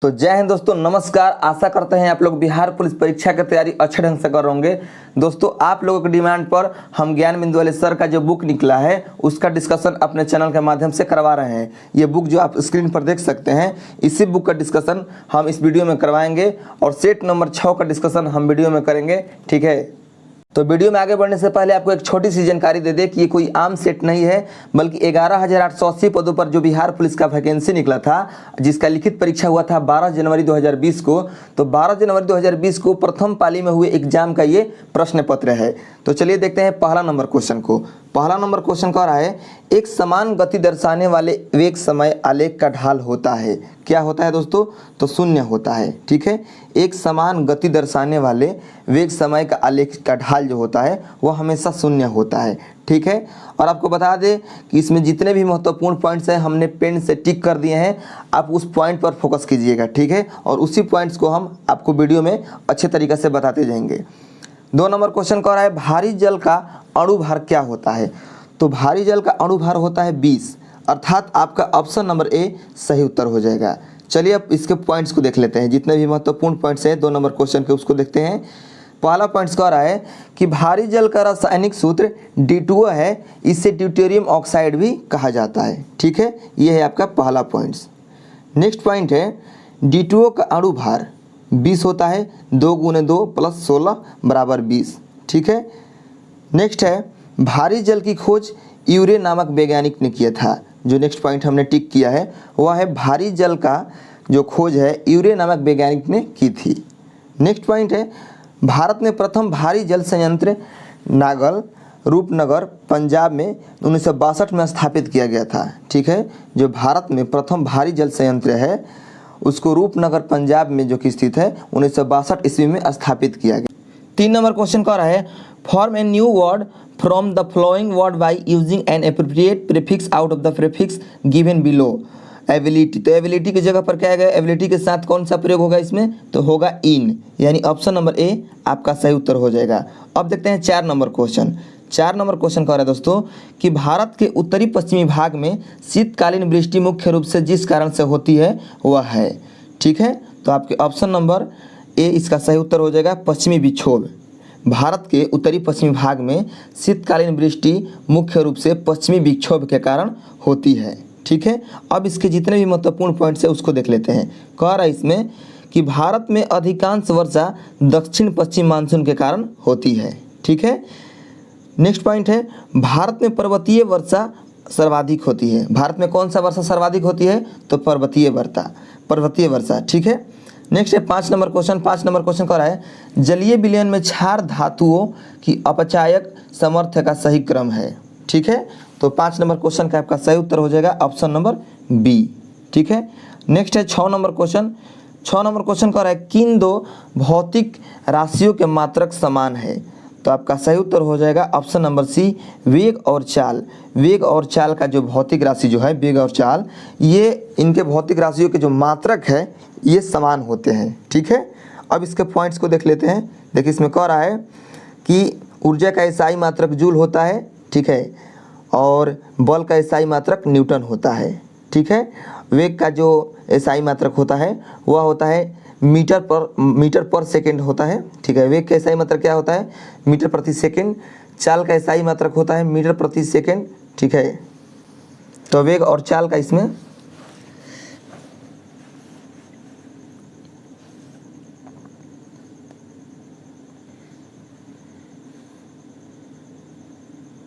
तो जय हिंद दोस्तों, नमस्कार। आशा करते हैं आप लोग बिहार पुलिस परीक्षा की तैयारी अच्छे ढंग से कर रहे होंगे। दोस्तों, आप लोगों की डिमांड पर हम ज्ञान बिंदु वाले सर का जो बुक निकला है उसका डिस्कशन अपने चैनल के माध्यम से करवा रहे हैं। ये बुक जो आप स्क्रीन पर देख सकते हैं, इसी बुक का डिस्कशन हम इस वीडियो में करवाएंगे और सेट नंबर 6 का डिस्कशन हम वीडियो में करेंगे। ठीक है, तो वीडियो में आगे बढ़ने से पहले आपको एक छोटी सी जानकारी दे दें कि ये कोई आम सेट नहीं है, बल्कि 11,880 पदों पर जो बिहार पुलिस का वैकेंसी निकला था, जिसका लिखित परीक्षा हुआ था 12 जनवरी 2020 को। तो 12 जनवरी 2020 को प्रथम पाली में हुए एग्जाम का ये प्रश्न पत्र है। तो चलिए देखते हैं पहला नंबर क्वेश्चन को। पहला नंबर क्वेश्चन कह रहा है, एक समान गति दर्शाने वाले वेग समय आलेख का ढाल होता है। क्या होता है दोस्तों? तो शून्य होता है। ठीक है, एक समान गति दर्शाने वाले वेग समय का आलेख का ढाल जो होता है वह हमेशा शून्य होता है। ठीक है, और आपको बता दें कि इसमें जितने भी महत्वपूर्ण पॉइंट्स हैं हमने पेन से टिक कर दिए हैं। आप उस पॉइंट पर फोकस कीजिएगा। ठीक है, और उसी पॉइंट्स को हम आपको वीडियो में अच्छे तरीके से बताते जाएंगे। 2 नंबर क्वेश्चन कह रहा है, भारी जल का अणुभार क्या होता है? तो भारी जल का अणुभार होता है 20, अर्थात आपका ऑप्शन नंबर ए सही उत्तर हो जाएगा। चलिए अब इसके पॉइंट्स को देख लेते हैं। जितने भी महत्वपूर्ण पॉइंट्स हैं 2 नंबर क्वेश्चन के, उसको देखते हैं। पहला पॉइंट्स कह रहा है कि भारी जल का रासायनिक सूत्र D2O है, इसे ड्यूटेरियम ऑक्साइड भी कहा जाता है। ठीक है, ये है आपका पहला पॉइंट्स। नेक्स्ट पॉइंट है, D2O का अणुभार 20 होता है, 2 × 2 + 16 = 20। ठीक है, नेक्स्ट है, भारी जल की खोज यूरे नामक वैज्ञानिक ने किया था। जो नेक्स्ट पॉइंट हमने टिक किया है वह है भारी जल का जो खोज है यूरे नामक वैज्ञानिक ने की थी। नेक्स्ट पॉइंट है, भारत में प्रथम भारी जल संयंत्र नागल रूपनगर पंजाब में 1962 में स्थापित किया गया था। ठीक है, जो भारत में प्रथम भारी जल संयंत्र है उसको रूपनगर पंजाब में जो कि स्थित है 1962 ईस्वी में स्थापित किया गया। 3 नंबर क्वेश्चन कह रहा है, form a new word from the flowing word by using N appropriate prefix out of the prefix given below. Ability, तो एबिलिटी की जगह पर क्या है? एबिलिटी के साथ कौन सा प्रयोग होगा इसमें? तो होगा इन, यानी ऑप्शन नंबर ए आपका सही उत्तर हो जाएगा। अब देखते हैं 4 नंबर क्वेश्चन। 4 नंबर क्वेश्चन कह रहा है दोस्तों कि भारत के उत्तरी पश्चिमी भाग में शीतकालीन वृष्टि मुख्य रूप से जिस कारण से होती है वह है। ठीक है, तो आपके ऑप्शन नंबर ए इसका सही उत्तर हो जाएगा, पश्चिमी विक्षोभ। भारत के उत्तरी पश्चिमी भाग में शीतकालीन वृष्टि मुख्य रूप से पश्चिमी विक्षोभ के कारण होती है। ठीक है, अब इसके जितने भी महत्वपूर्ण पॉइंट्स है उसको देख लेते हैं। कह रहा है इसमें कि भारत में अधिकांश वर्षा दक्षिण पश्चिम मानसून के कारण होती है। ठीक है, नेक्स्ट पॉइंट है, भारत में पर्वतीय वर्षा सर्वाधिक होती है। भारत में कौन सा वर्षा सर्वाधिक होती है? तो पर्वतीय वर्षा। ठीक है, नेक्स्ट है 5 नंबर क्वेश्चन। 5 नंबर क्वेश्चन कह रहा है, जलीय विलयन में क्षार धातुओं की अपचायक सामर्थ्य का सही क्रम है। ठीक है, तो 5 नंबर क्वेश्चन का आपका सही उत्तर हो जाएगा ऑप्शन नंबर बी। ठीक है, नेक्स्ट है 6 नंबर क्वेश्चन। 6 नंबर क्वेश्चन कह रहा है, किन 2 भौतिक राशियों के मात्रक समान है? तो आपका सही उत्तर हो जाएगा ऑप्शन नंबर सी, वेग और चाल। वेग और चाल का जो भौतिक राशि जो है, वेग और चाल, ये इनके भौतिक राशियों के जो मात्रक है ये समान होते हैं। ठीक है, अब इसके पॉइंट्स को देख लेते हैं। देखिए इसमें कह रहा है कि ऊर्जा का एसआई मात्रक जूल होता है। ठीक है, और बल का एसआई मात्रक न्यूटन होता है। ठीक है, वेग का जो एसआई मात्रक होता है वह होता है मीटर पर सेकंड होता है। ठीक है, वेग का एसआई मात्रक क्या होता है? मीटर प्रति सेकंड। चाल का एसआई मात्रक होता है मीटर प्रति सेकंड। ठीक है, तो वेग और चाल का इसमें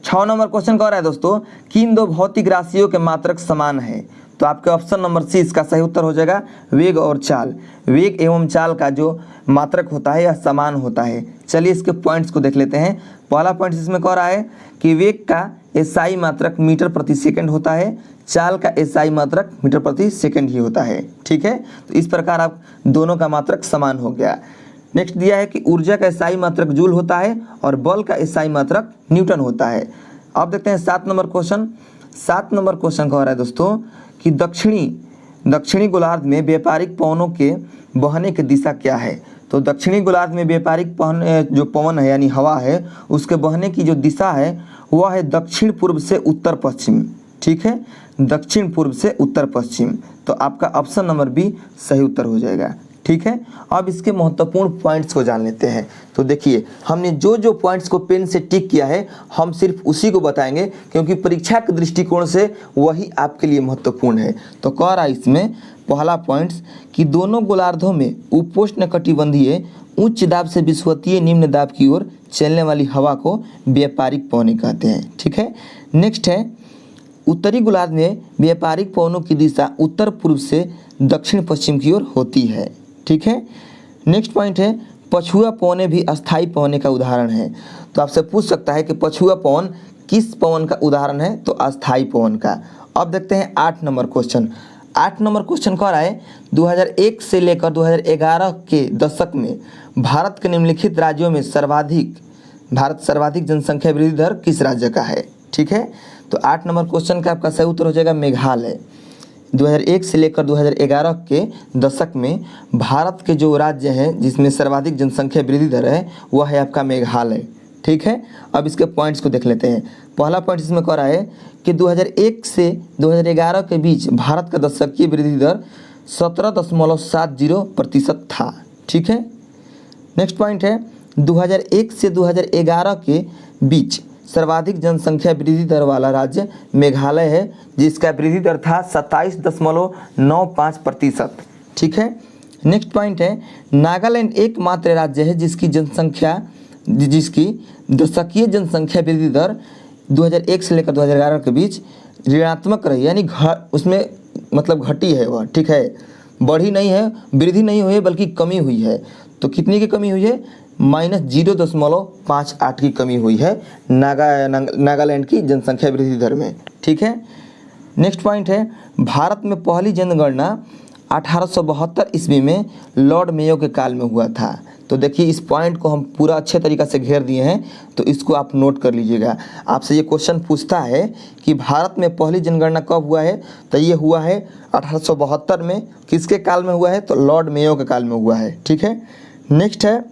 छः नंबर क्वेश्चन कह रहा है दोस्तों, किन 2 भौतिक राशियों के मात्रक समान है? तो आपके ऑप्शन नंबर सी इसका सही उत्तर हो जाएगा, वेग और चाल। वेग एवं चाल का जो मात्रक होता है यह समान होता है। चलिए इसके पॉइंट्स को देख लेते हैं। पहला पॉइंट इसमें कह रहा है कि वेग का एसआई मात्रक मीटर प्रति सेकंड होता है, चाल का एसआई मात्रक मीटर प्रति सेकंड ही होता है। ठीक है, तो इस प्रकार आप दोनों का मात्रक समान हो गया। नेक्स्ट दिया है कि ऊर्जा का एसआई मात्रक जूल होता है और बल का एसआई मात्रक न्यूटन होता है। अब देखते हैं 7 नंबर क्वेश्चन। 7 नंबर क्वेश्चन कह रहा है दोस्तों कि दक्षिणी गोलार्ध में व्यापारिक पवनों के बहने की दिशा क्या है? तो दक्षिणी गोलार्ध में व्यापारिक जो पवन है यानी हवा है उसके बहने की जो दिशा है वह है दक्षिण पूर्व से उत्तर पश्चिम। ठीक है, दक्षिण पूर्व से उत्तर पश्चिम। तो आपका ऑप्शन नंबर बी सही उत्तर हो जाएगा। ठीक है, अब इसके महत्वपूर्ण पॉइंट्स को जान लेते हैं। तो देखिए, हमने जो जो पॉइंट्स को पेन से टिक किया है हम सिर्फ उसी को बताएंगे, क्योंकि परीक्षा के दृष्टिकोण से वही आपके लिए महत्वपूर्ण है। तो कह रहा है इसमें पहला पॉइंट्स कि दोनों गोलार्धों में उपोष्णकटिबंधीय उच्च दाब से विषुवतीय निम्न दाब की ओर चलने वाली हवा को व्यापारिक पवनें कहते हैं। ठीक है, नेक्स्ट है उत्तरी गोलार्ध में व्यापारिक पवनों की दिशा उत्तर पूर्व से दक्षिण पश्चिम की ओर होती है। ठीक है, नेक्स्ट पॉइंट है पछुआ पवनें भी अस्थायी पवने का उदाहरण है। तो आपसे पूछ सकता है कि पछुआ पवन किस पवन का उदाहरण है, तो अस्थायी पवन का। अब देखते हैं 8 नंबर क्वेश्चन। 8 नंबर क्वेश्चन कह रहा है 2001 से लेकर 2011 के दशक में भारत के निम्नलिखित राज्यों में सर्वाधिक जनसंख्या वृद्धि दर किस राज्य का है। ठीक है, तो 8 नंबर क्वेश्चन का आपका सही उत्तर हो जाएगा मेघालय। 2001 से लेकर 2011 के दशक में भारत के जो राज्य हैं जिसमें सर्वाधिक जनसंख्या वृद्धि दर है वह है आपका मेघालय। ठीक है, अब इसके पॉइंट्स को देख लेते हैं। पहला पॉइंट इसमें कह रहा है कि 2001 से 2011 के बीच भारत का दशकीय वृद्धि दर 17.70% था। ठीक है, नेक्स्ट पॉइंट है 2001 से 2011 के बीच सर्वाधिक जनसंख्या वृद्धि दर वाला राज्य मेघालय है, जिसका वृद्धि दर था 27.95%। ठीक है, नेक्स्ट पॉइंट है नागालैंड एकमात्र राज्य है जिसकी दशकीय जनसंख्या वृद्धि दर 2001 से लेकर 2011 के बीच ऋणात्मक रही, यानी उसमें मतलब घटी है वह। ठीक है, बढ़ी नहीं है, वृद्धि नहीं हुई है, बल्कि कमी हुई है। तो कितनी की कमी हुई है? -0.58 की कमी हुई है नागालैंड की जनसंख्या वृद्धि दर में। ठीक है, नेक्स्ट पॉइंट है भारत में पहली जनगणना 1872 ईस्वी में लॉर्ड मेयो के काल में हुआ था। तो देखिए, इस पॉइंट को हम पूरा अच्छे तरीक़ा से घेर दिए हैं, तो इसको आप नोट कर लीजिएगा। आपसे ये क्वेश्चन पूछता है कि भारत में पहली जनगणना कब हुआ है, तो ये हुआ है 1872 में। किसके काल में हुआ है? तो लॉर्ड मेयो के काल में हुआ है। ठीक है, नेक्स्ट है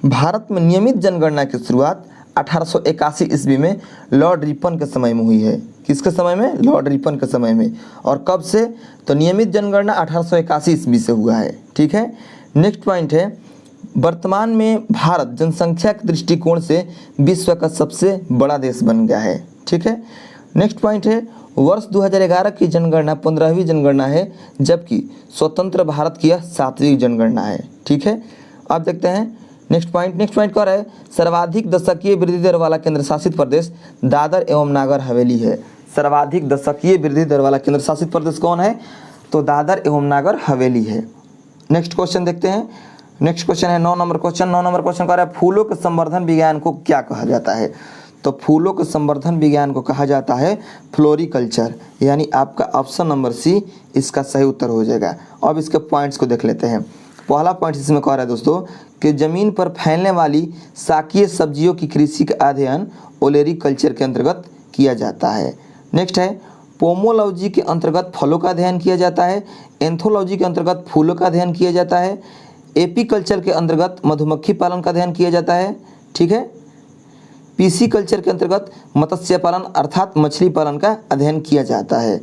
भारत में नियमित जनगणना की शुरुआत 1881 ईस्वी में लॉर्ड रिपन के समय में हुई है। किसके समय में? लॉर्ड रिपन के समय में। और कब से? तो नियमित जनगणना 1881 ईस्वी से हुआ है। ठीक है, नेक्स्ट पॉइंट है वर्तमान में भारत जनसंख्या के दृष्टिकोण से विश्व का सबसे बड़ा देश बन गया है। ठीक है, नेक्स्ट पॉइंट है वर्ष 2011 की जनगणना 15वीं जनगणना है, जबकि स्वतंत्र भारत की यह 7वीं जनगणना है। ठीक है, अब देखते हैं नेक्स्ट पॉइंट कह रहा है सर्वाधिक दशकीय वृद्धि दर वाला केंद्र शासित प्रदेश दादर एवं नागर हवेली है। सर्वाधिक दशकीय वृद्धि दर वाला केंद्र शासित प्रदेश कौन है? तो दादर एवं नागर हवेली है। नेक्स्ट क्वेश्चन देखते हैं। नेक्स्ट क्वेश्चन है 9 नंबर क्वेश्चन। 9 नंबर क्वेश्चन कह रहा है फूलों के संवर्धन विज्ञान को क्या कहा जाता है? तो फूलों के संवर्धन विज्ञान को कहा जाता है फ्लोरिकल्चर, यानी आपका ऑप्शन नंबर सी इसका सही उत्तर हो जाएगा। अब इसके पॉइंट्स को देख लेते हैं। पहला पॉइंट इसमें कह रहा है दोस्तों कि ज़मीन पर फैलने वाली शाकीय सब्जियों की कृषि का अध्ययन ओलेरीकल्चर के अंतर्गत किया जाता है। नेक्स्ट है पोमोलॉजी के अंतर्गत फलों का अध्ययन किया जाता है। एंथोलॉजी के अंतर्गत फूलों का अध्ययन किया जाता है। एपीकल्चर के अंतर्गत मधुमक्खी पालन का अध्ययन किया जाता है। ठीक है, पीसी कल्चर के अंतर्गत मत्स्य पालन अर्थात मछली पालन का अध्ययन किया जाता है।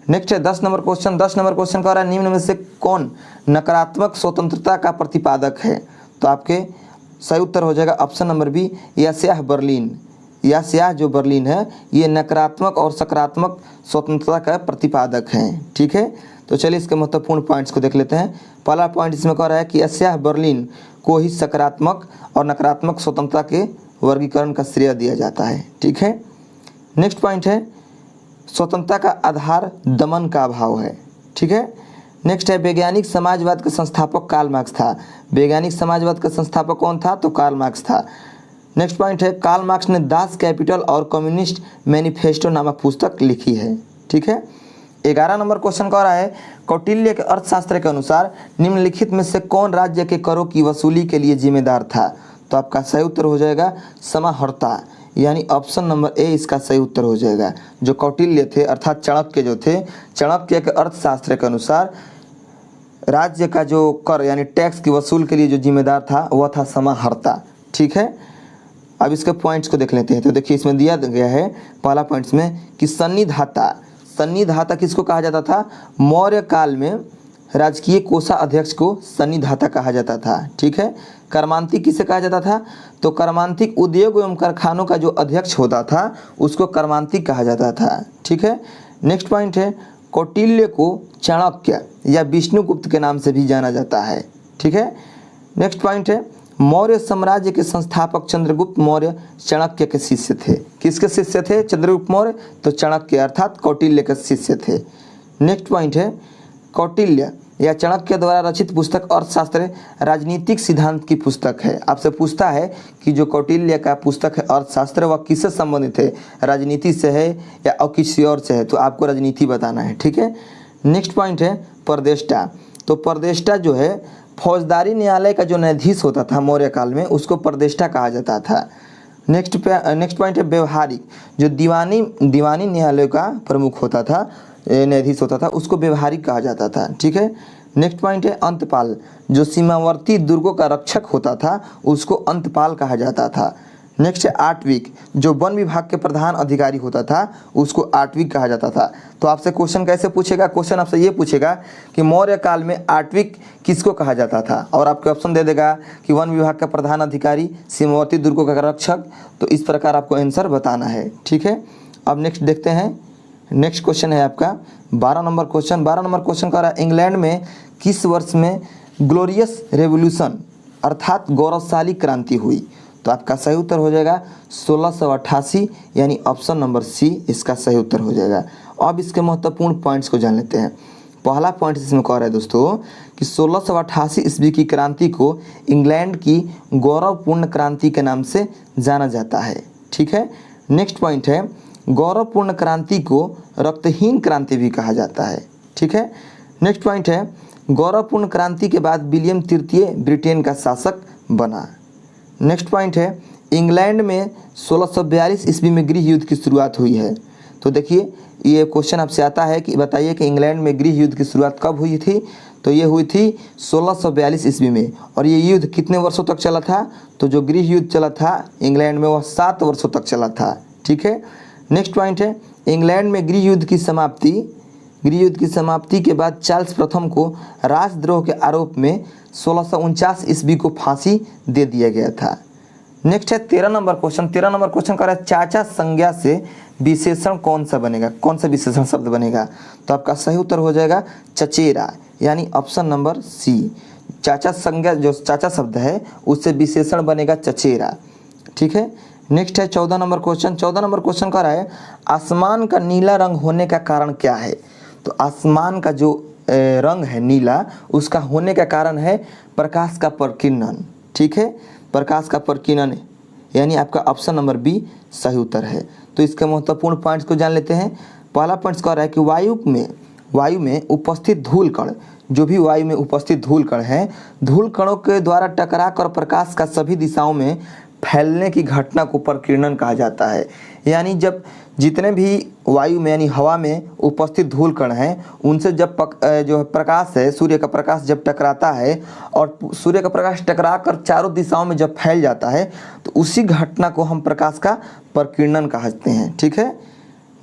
नेक्स्ट है 10 नंबर क्वेश्चन। 10 नंबर क्वेश्चन कह रहा है निम्न में से कौन नकारात्मक स्वतंत्रता का प्रतिपादक है? तो आपके सही उत्तर हो जाएगा ऑप्शन नंबर बी यास्याह बर्लिन। यास्याह जो बर्लिन है ये नकारात्मक और सकारात्मक स्वतंत्रता का प्रतिपादक हैं। ठीक है, तो चलिए इसके महत्वपूर्ण पॉइंट्स को देख लेते हैं। पहला पॉइंट इसमें कह रहा है कि यास्याह बर्लिन को ही सकारात्मक और नकारात्मक स्वतंत्रता के वर्गीकरण का श्रेय दिया जाता है। ठीक है, नेक्स्ट पॉइंट है स्वतंत्रता का आधार दमन का अभाव है। ठीक है, नेक्स्ट है वैज्ञानिक समाजवाद का संस्थापक कार्ल मार्क्स था। वैज्ञानिक समाजवाद का संस्थापक कौन था? तो कार्ल मार्क्स था। नेक्स्ट पॉइंट है कार्ल मार्क्स ने दास कैपिटल और कम्युनिस्ट मैनिफेस्टो नामक पुस्तक लिखी है। ठीक है, 11 नंबर क्वेश्चन कह रहा है कौटिल्य के अर्थशास्त्र के अनुसार निम्नलिखित में से कौन राज्य के करों की वसूली के लिए जिम्मेदार था? तो आपका सही उत्तर हो जाएगा समाहर्ता, यानी ऑप्शन नंबर ए इसका सही उत्तर हो जाएगा। जो कौटिल्य थे अर्थात चाणक्य जो थे, चाणक्य के अर्थशास्त्र के अनुसार राज्य का जो कर यानी टैक्स की वसूल के लिए जो जिम्मेदार था वह था समाहर्ता। ठीक है, अब इसके पॉइंट्स को देख लेते हैं। तो देखिए इसमें दिया गया है पहला पॉइंट्स में कि सन्निधाता सन्निधाता किसको कहा जाता था? मौर्य काल में राजकीय कोषाध्यक्ष को सन्निधाता कहा जाता था। ठीक है। कर्मांतिक किसे कहा जाता था? तो कर्मांतिक उद्योग एवं कारखानों का जो अध्यक्ष होता था उसको कर्मांतिक कहा जाता था। ठीक है। नेक्स्ट पॉइंट है, कौटिल्य को चाणक्य या विष्णुगुप्त के नाम से भी जाना जाता है। ठीक है। नेक्स्ट पॉइंट है, मौर्य साम्राज्य के संस्थापक चंद्रगुप्त मौर्य चाणक्य के शिष्य थे। किसके शिष्य थे? चंद्रगुप्त मौर्य, तो चाणक्य अर्थात कौटिल्य के शिष्य थे। नेक्स्ट पॉइंट है, कौटिल्य या चाणक्य द्वारा रचित पुस्तक अर्थशास्त्र राजनीतिक सिद्धांत की पुस्तक है। आपसे पूछता है कि जो कौटिल्य का पुस्तक है अर्थशास्त्र वह किससे संबंधित है? राजनीति से है या और किसी और से है? तो आपको राजनीति बताना है। ठीक है। नेक्स्ट पॉइंट है परदेष्टा। तो परदेष्टा जो है फौजदारी न्यायालय का जो न्यायाधीश होता था मौर्य काल में उसको परदेष्टा कहा जाता था। नेक्स्ट पॉइंट है व्यवहारिक। जो दीवानी न्यायालय का प्रमुख होता था, न्यायाधीश होता था, उसको व्यवहारिक कहा जाता था। ठीक है। नेक्स्ट पॉइंट है अंतपाल। जो सीमावर्ती दुर्गों का रक्षक होता था उसको अंतपाल कहा जाता था। नेक्स्ट है आठविक। जो वन विभाग के प्रधान अधिकारी होता था उसको आठविक कहा जाता था। तो आपसे क्वेश्चन कैसे पूछेगा? क्वेश्चन आपसे ये पूछेगा कि मौर्य काल में आठविक किसको कहा जाता था, और आपको ऑप्शन दे देगा कि वन विभाग का प्रधान अधिकारी, सीमावर्ती दुर्गों का रक्षक। तो इस प्रकार आपको आंसर बताना है। ठीक है। अब नेक्स्ट देखते हैं। नेक्स्ट क्वेश्चन है आपका 12 नंबर क्वेश्चन। 12 नंबर क्वेश्चन कह रहा है, इंग्लैंड में किस वर्ष में ग्लोरियस रेवोल्यूशन अर्थात गौरवशाली क्रांति हुई? तो आपका सही उत्तर हो जाएगा 1688, यानी ऑप्शन नंबर सी इसका सही उत्तर हो जाएगा। अब इसके महत्वपूर्ण पॉइंट्स को जान लेते हैं। पहला पॉइंट इसमें कह रहा है दोस्तों कि 1688 ईस्वी की क्रांति को इंग्लैंड की गौरवपूर्ण क्रांति के नाम से जाना जाता है। ठीक है। नेक्स्ट पॉइंट है, गौरवपूर्ण क्रांति को रक्तहीन क्रांति भी कहा जाता है। ठीक है। नेक्स्ट पॉइंट है, गौरवपूर्ण क्रांति के बाद विलियम तृतीय ब्रिटेन का शासक बना। नेक्स्ट पॉइंट है, इंग्लैंड में 1642 ईस्वी में गृह युद्ध की शुरुआत हुई है। तो देखिए ये क्वेश्चन आपसे आता है कि बताइए कि इंग्लैंड में गृह युद्ध की शुरुआत कब हुई थी? तो ये हुई थी 1642 ईस्वी में। और ये युद्ध कितने वर्षों तक चला था? तो जो गृह युद्ध चला था इंग्लैंड में वह 7 वर्षों तक चला था। ठीक है। नेक्स्ट पॉइंट है, इंग्लैंड में गृह युद्ध की समाप्ति के बाद चार्ल्स प्रथम को राजद्रोह के आरोप में 1649 ईस्वी को फांसी दे दिया गया था। नेक्स्ट है 13 नंबर क्वेश्चन। 13 नंबर क्वेश्चन कह रहा है, चाचा संज्ञा से विशेषण कौन सा बनेगा? कौन सा विशेषण शब्द बनेगा? तो आपका सही उत्तर हो जाएगा चचेरा, यानी ऑप्शन नंबर सी। चाचा संज्ञा जो चाचा शब्द है उससे विशेषण बनेगा चचेरा। ठीक है। नेक्स्ट है 14 नंबर क्वेश्चन। 14 नंबर क्वेश्चन कह रहा है, आसमान का नीला रंग होने का कारण क्या है? तो आसमान का जो रंग है नीला, उसका होने का कारण है प्रकाश का प्रकीर्णन। ठीक है। प्रकाश का प्रकीर्णन, यानी आपका ऑप्शन नंबर बी सही उत्तर है। तो इसके महत्वपूर्ण पॉइंट्स को जान लेते हैं। पहला पॉइंट कह रहा है कि वायु में उपस्थित धूल कण, जो भी वायु में उपस्थित धूल कण हैं, धूल कणों के द्वारा टकरा कर प्रकाश का सभी दिशाओं में फैलने की घटना को प्रकीर्णन कहा जाता है। यानी जब जितने भी वायु में यानी हवा में उपस्थित धूल कण हैं उनसे जब जो प्रकाश है, सूर्य का प्रकाश जब टकराता है और सूर्य का प्रकाश टकरा कर चारों दिशाओं में जब फैल जाता है तो उसी घटना को हम प्रकाश का प्रकीर्णन कहते हैं। ठीक है।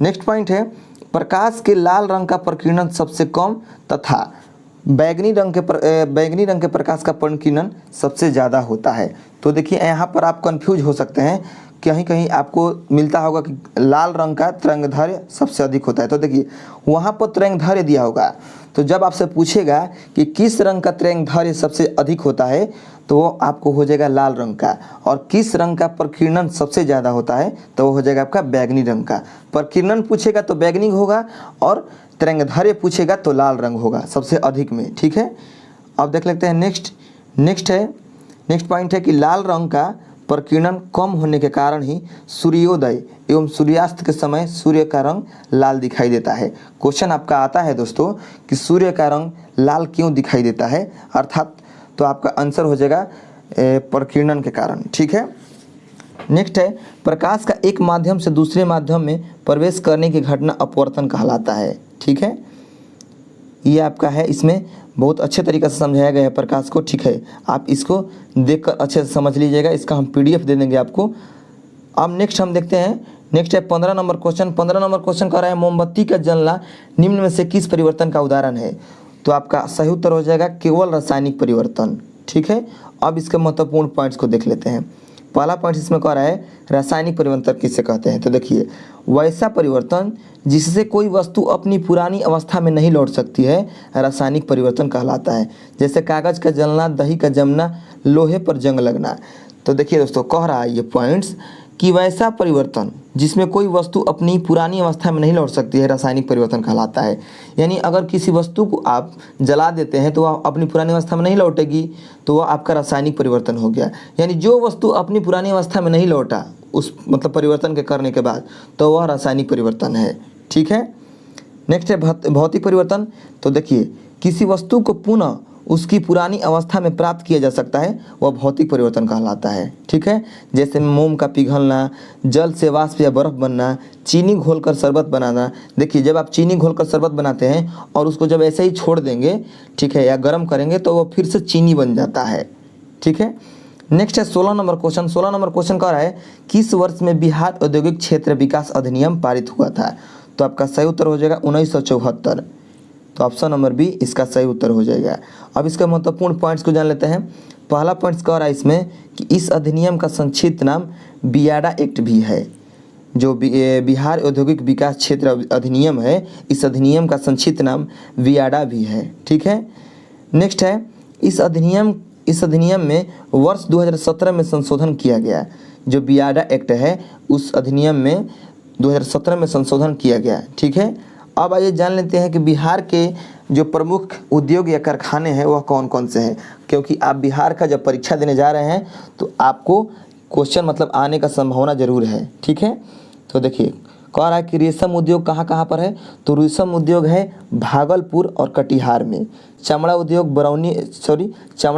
नेक्स्ट पॉइंट है, प्रकाश के लाल रंग का प्रकीर्णन सबसे कम तथा बैगनी रंग के प्रकाश का प्रकीर्णन सबसे ज़्यादा होता है। तो देखिए यहाँ पर आप कंफ्यूज हो सकते हैं, कहीं कहीं आपको मिलता होगा कि लाल रंग का तरंगदैर्घ्य सबसे अधिक होता है। तो देखिए वहाँ पर तरंगदैर्घ्य दिया होगा, तो जब आपसे पूछेगा कि किस रंग का तरंगदैर्घ्य सबसे अधिक होता है तो वो आपको हो जाएगा लाल रंग का, और किस रंग का प्रकीर्णन सबसे ज़्यादा होता है तो वो हो जाएगा आपका बैगनी रंग का। प्रकीर्णन पूछेगा तो बैगनी होगा और तरंगदैर्घ्य पूछेगा तो लाल रंग होगा सबसे अधिक में। ठीक है। अब देख लेते हैं नेक्स्ट पॉइंट है कि लाल रंग का प्रकीर्णन कम होने के कारण ही सूर्योदय एवं सूर्यास्त के समय सूर्य का रंग लाल दिखाई देता है। क्वेश्चन आपका आता है दोस्तों कि सूर्य का रंग लाल क्यों दिखाई देता है, अर्थात तो आपका आंसर हो जाएगा प्रकीर्णन के कारण। ठीक है। नेक्स्ट है, प्रकाश का एक माध्यम से दूसरे माध्यम में प्रवेश करने की घटना अपवर्तन कहलाता है। ठीक है। ये आपका है, इसमें बहुत अच्छे तरीके से समझाया गया है प्रकाश को। ठीक है। आप इसको देखकर अच्छे से समझ लीजिएगा, इसका हम PDF दे देंगे आपको। अब नेक्स्ट हम देखते हैं नेक्स्ट है 15 नंबर क्वेश्चन। 15 नंबर क्वेश्चन कह रहा है मोमबत्ती का जलना निम्न में से किस परिवर्तन का उदाहरण है? तो आपका सही उत्तर हो जाएगा केवल रासायनिक परिवर्तन। ठीक है, अब इसके महत्वपूर्ण पॉइंट्स को देख लेते हैं। पहला पॉइंट इसमें कह रहा है रासायनिक परिवर्तन किसे कहते हैं? तो देखिए, वैसा परिवर्तन जिससे कोई वस्तु अपनी पुरानी अवस्था में नहीं लौट सकती है रासायनिक परिवर्तन कहलाता है। जैसे कागज़ का जलना, दही का जमना, लोहे पर जंग लगना। तो देखिए दोस्तों, कह रहा है ये पॉइंट्स कि वैसा परिवर्तन जिसमें कोई वस्तु अपनी पुरानी अवस्था में नहीं लौट सकती है रासायनिक परिवर्तन कहलाता है। यानी अगर किसी वस्तु को आप जला देते हैं तो वह अपनी पुरानी अवस्था में नहीं लौटेगी, तो वह आपका रासायनिक परिवर्तन हो गया। यानी जो वस्तु अपनी पुरानी अवस्था में नहीं लौटा उस मतलब परिवर्तन के करने के बाद, तो वह रासायनिक परिवर्तन है। ठीक है, नेक्स्ट है भौतिक परिवर्तन। तो देखिए, किसी वस्तु को पुनः उसकी पुरानी अवस्था में प्राप्त किया जा सकता है, वह भौतिक परिवर्तन कहलाता है। ठीक है, जैसे मोम का पिघलना, जल से वाष्प या बर्फ बनना, चीनी घोलकर शरबत बनाना। देखिए, जब आप चीनी घोलकर शरबत बनाते हैं और उसको जब ऐसे ही छोड़ देंगे, ठीक है, या गर्म करेंगे, तो वो फिर से चीनी बन जाता है। ठीक है, नेक्स्ट है 16 नंबर क्वेश्चन। 16 नंबर क्वेश्चन कह रहा है किस वर्ष में बिहार औद्योगिक क्षेत्र विकास अधिनियम पारित हुआ था? तो आपका सही उत्तर हो जाएगा 1974। तो ऑप्शन नंबर बी इसका सही उत्तर हो जाएगा। अब इसके महत्वपूर्ण पॉइंट्स को जान लेते हैं। पहला पॉइंट्स कह रहा है इसमें कि इस अधिनियम का संक्षिप्त नाम बियाडा एक्ट भी है। जो बिहार औद्योगिक विकास क्षेत्र अधिनियम है, इस अधिनियम का संक्षिप्त नाम बियाडा भी है। ठीक है, नेक्स्ट है इस अधिनियम में वर्ष 2017 में संशोधन किया गया। जो बियाडा एक्ट है उस अधिनियम में 2017 में संशोधन किया गया। ठीक है, अब आइए जान लेते हैं कि बिहार के जो प्रमुख उद्योग या कारखाने हैं वह कौन कौन से हैं। क्योंकि आप बिहार का जब परीक्षा देने जा रहे हैं तो आपको क्वेश्चन मतलब आने का संभावना जरूर है। ठीक है, तो देखिए, कह रहा है कि रेशम उद्योग कहाँ कहाँ पर है? तो रेशम उद्योग है भागलपुर और कटिहार में। चमड़ा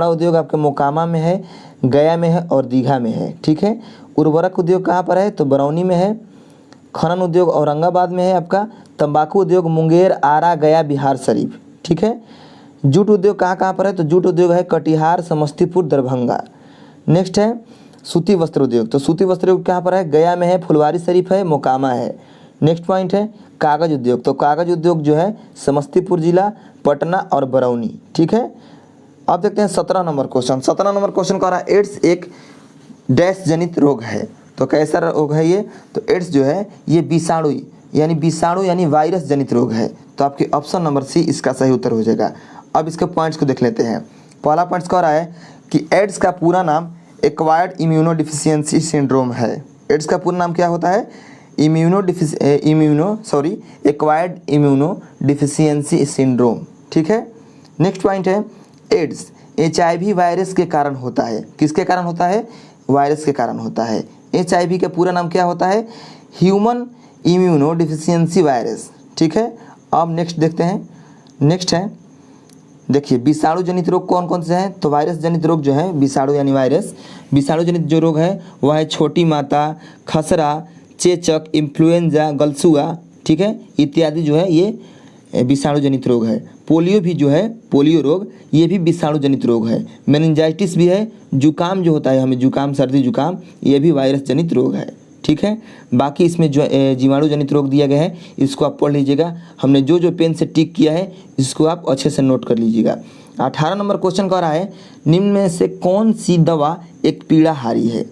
उद्योग आपके मोकामा में है, गया में है और दीघा में है। ठीक है, उर्वरक उद्योग कहाँ पर है? तो बरौनी में है। खनन उद्योग औरंगाबाद में है आपका। तंबाकू उद्योग मुंगेर, आरा, गया, बिहार शरीफ। ठीक है, जूट उद्योग कहाँ कहाँ पर है? तो जूट उद्योग है कटिहार, समस्तीपुर, दरभंगा। नेक्स्ट है सूती वस्त्र उद्योग। तो सूती वस्त्र उद्योग कहाँ पर है? गया में है, फुलवारी शरीफ है, मोकामा है। नेक्स्ट पॉइंट है कागज उद्योग। तो कागज उद्योग जो है समस्तीपुर जिला, पटना और बरौनी। ठीक है, अब देखते हैं 17 नंबर क्वेश्चन। 17 नंबर क्वेश्चन कह रहा है एड्स एक डैश जनित रोग है। तो कैसा रोग है ये? तो एड्स जो है ये विषाणु यानी वायरस जनित रोग है। तो आपके ऑप्शन नंबर सी इसका सही उत्तर हो जाएगा। अब इसके पॉइंट्स को देख लेते हैं। पहला पॉइंट्स कह रहा है कि एड्स का पूरा नाम एक्वायर्ड इम्यूनोडिफिशियंसी सिंड्रोम है। एड्स का पूरा नाम क्या होता है? Acquired immunodeficiency syndrome. ठीक है, नेक्स्ट पॉइंट है एड्स HIV वायरस के कारण होता है। किसके कारण होता है? वायरस के कारण होता है। HIV का पूरा नाम क्या होता है? Human immunodeficiency virus. ठीक है, अब नेक्स्ट देखते हैं। नेक्स्ट है देखिए विषाणु जनित रोग कौन कौन से हैं? तो वायरस जनित रोग जो है विषाणु यानी वायरस, विषाणु जनित जो रोग है वह है छोटी माता, खसरा, चेचक, इन्फ्लुएंजा, गलसुआ। ठीक है, इत्यादि जो है ये विषाणु जनित रोग है। पोलियो भी जो है, पोलियो रोग, ये भी विषाणु जनित रोग है। मेनिंजाइटिस भी है, जुकाम जो होता है हमें जुकाम, सर्दी जुकाम, ये भी वायरस जनित रोग है। ठीक है, बाकी इसमें जो जीवाणु जनित रोग दिया गया है इसको आप पढ़ लीजिएगा। हमने जो जो पेन से टिक किया है इसको आप अच्छे से नोट कर लीजिएगा। 18 नंबर क्वेश्चन कह रहा है निम्न में से कौन सी दवा एक पीड़ाहारी है?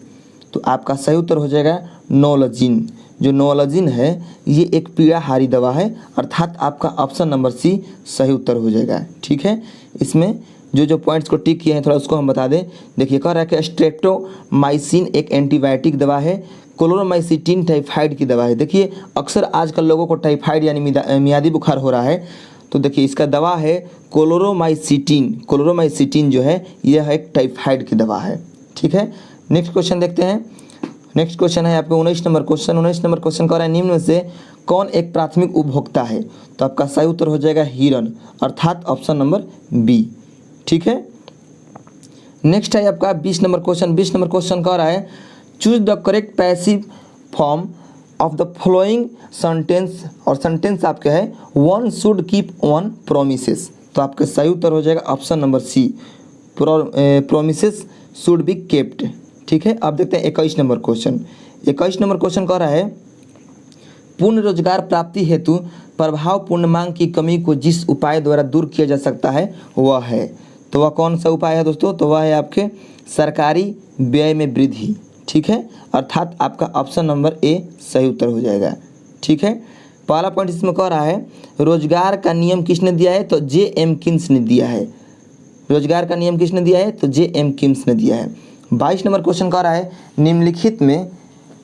तो आपका सही उत्तर हो जाएगा नोलोजिन। जो नोलोजिन है ये एक पीड़ाहारी दवा है, अर्थात आपका ऑप्शन नंबर सी सही उत्तर हो जाएगा। ठीक है, इसमें जो जो पॉइंट्स को टिक किए हैं थोड़ा उसको हम बता दें। देखिए, कह रहा है कि स्ट्रेप्टोमाइसिन एक एंटीबायोटिक दवा है, क्लोरोमाइसिटिन टाइफाइड की दवा है। देखिए, अक्सर आजकल लोगों को टाइफाइड यानी मियादी बुखार हो रहा है, तो देखिए इसका दवा है क्लोरोमाइसिटिन। क्लोरोमाइसिटिन जो है यह एक टाइफाइड की दवा है। ठीक है, नेक्स्ट क्वेश्चन देखते हैं। नेक्स्ट क्वेश्चन है आपको 19 नंबर क्वेश्चन। 19 नंबर क्वेश्चन कह रहा है निम्न में से कौन एक प्राथमिक उपभोक्ता है? तो आपका सही उत्तर हो जाएगा हिरन, अर्थात ऑप्शन नंबर बी। ठीक है, नेक्स्ट है आपका 20 नंबर क्वेश्चन। 20 नंबर क्वेश्चन कह रहा है choose the correct passive form of the following sentence, और सेंटेंस आपका है one should keep one promises. तो आपका सही उत्तर हो जाएगा option number C, promises should be kept. ठीक है, अब देखते हैं 21 नंबर क्वेश्चन। 21 नंबर क्वेश्चन कह रहा है पूर्ण रोजगार प्राप्ति हेतु प्रभावपूर्ण मांग की कमी को जिस उपाय द्वारा दूर किया जा सकता है वह है, तो वह कौन सा उपाय है दोस्तों? तो वह है आपके सरकारी व्यय में वृद्धि। ठीक है, अर्थात आपका ऑप्शन नंबर ए सही उत्तर हो जाएगा। ठीक है, पहला पॉइंट इसमें कह रहा है रोजगार का नियम किसने दिया है? तो जे एम किन्स ने दिया है। रोजगार का नियम किसने दिया है? तो जे एम किन्स ने दिया है। 22 नंबर क्वेश्चन कह रहा है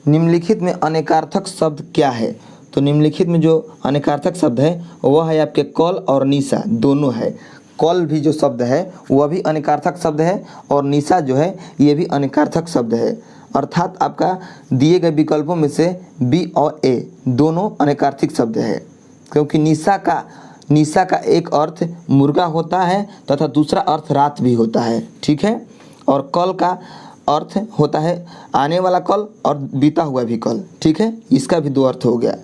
निम्नलिखित में अनेकार्थक शब्द क्या है? तो निम्नलिखित में जो अनेकार्थक शब्द है वह है आपके कल और निशा, दोनों है। कल भी जो शब्द है वह भी अनेकार्थक शब्द है और निशा जो है ये भी अनेकार्थक शब्द है। अर्थात आपका दिए गए विकल्पों में से बी और ए दोनों अनेकार्थिक शब्द है, क्योंकि निशा का एक अर्थ मुर्गा होता है तथा दूसरा अर्थ रात भी होता है। ठीक है, और कल का अर्थ होता है आने वाला कल और बीता हुआ भी कल। ठीक है, इसका भी दो अर्थ हो गया।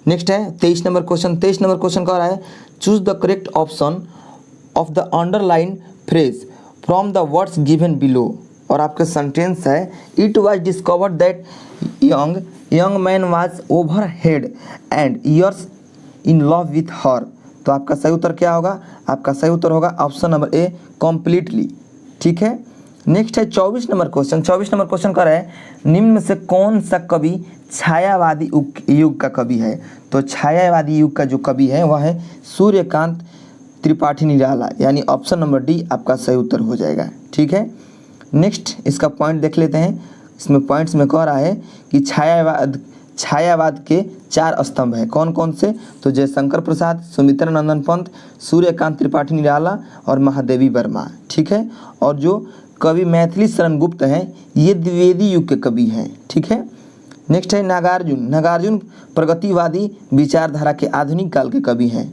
नेक्स्ट है 23 नंबर क्वेश्चन। 23 नंबर क्वेश्चन कह रहा है choose the correct option of the underline phrase from the words given below. और आपका सेंटेंस है it was discovered that young man was over head and years in love with her. तो आपका सही उत्तर क्या होगा? आपका सही उत्तर होगा ऑप्शन नंबर ए कम्प्लीटली। ठीक है, नेक्स्ट है 24 नंबर क्वेश्चन। 24 नंबर क्वेश्चन कर रहा है निम्न में से कौन सा कवि छायावादी युग का कवि है? तो छायावादी युग का जो कवि है वह है सूर्यकांत त्रिपाठी निराला, यानी ऑप्शन नंबर डी आपका सही उत्तर हो जाएगा। ठीक है, नेक्स्ट इसका पॉइंट देख लेते हैं। इसमें पॉइंट्स में कह रहा है कि छायावाद के 4 स्तंभ हैं, कौन कौन से? तो जयशंकर प्रसाद, सुमित्रा नंदन पंत, सूर्यकांत त्रिपाठी निराला और महादेवी वर्मा। ठीक है, और जो कवि मैथिली शरण गुप्त हैं ये द्विवेदी युग के कवि हैं। ठीक है, नेक्स्ट है नागार्जुन प्रगतिवादी विचारधारा के आधुनिक काल के कवि हैं।